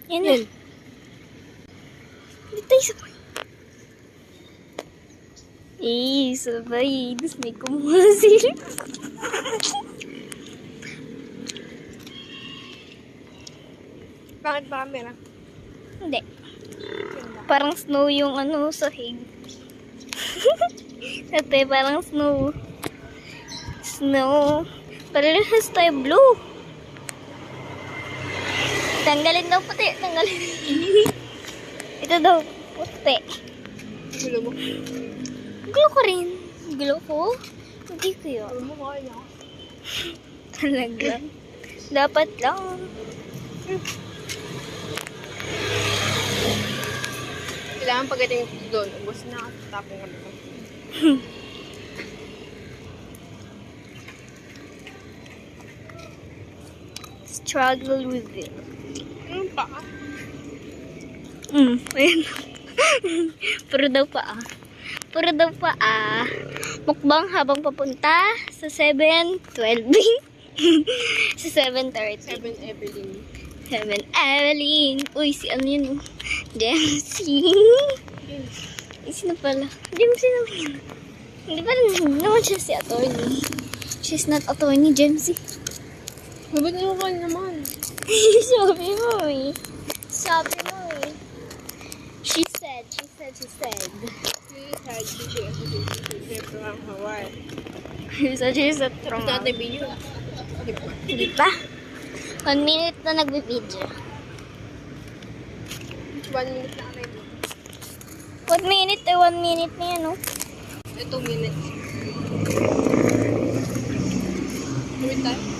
Yan na. Hindi tayo sabay. Sabay. Tapos may kumuha sila. Bakit ba camera? Hindi. Parang snow yung sahig. Ate, parang snow. Snow. Parehas tayo blue. Tanggalin daw puti. Tanggalin. Ito daw puti. Gulo mo? Gulo ko rin. Gulo ko? Hindi ko yun. Gulo mo kaya niya. Talaga. Dapat lang. Kailangan pagdating doon, ubos na tapong kami ko. Struggle with it. Ano pa? Ayan. Puro daw pa Puro daw pa Mukbang habang papunta sa 7:12. Sa 7:30. 7 Evelyn. 7 Evelyn. Uy, si ano yun? Dempsey. Sino pala? Dempsey naman yun. Hindi pa naman siya si attorney. She's not attorney, Dempsey. Ba't ano ka naman? Sabi mo eh. Sabi mo eh. She said. She said she from Hawaii. She's a Gusto natin video. Hindi pa. 1 minute na nagbibideo. 1 minute na kami. 1 minute 1 minute na yan, oh. 2 minutes. Gawin tayo?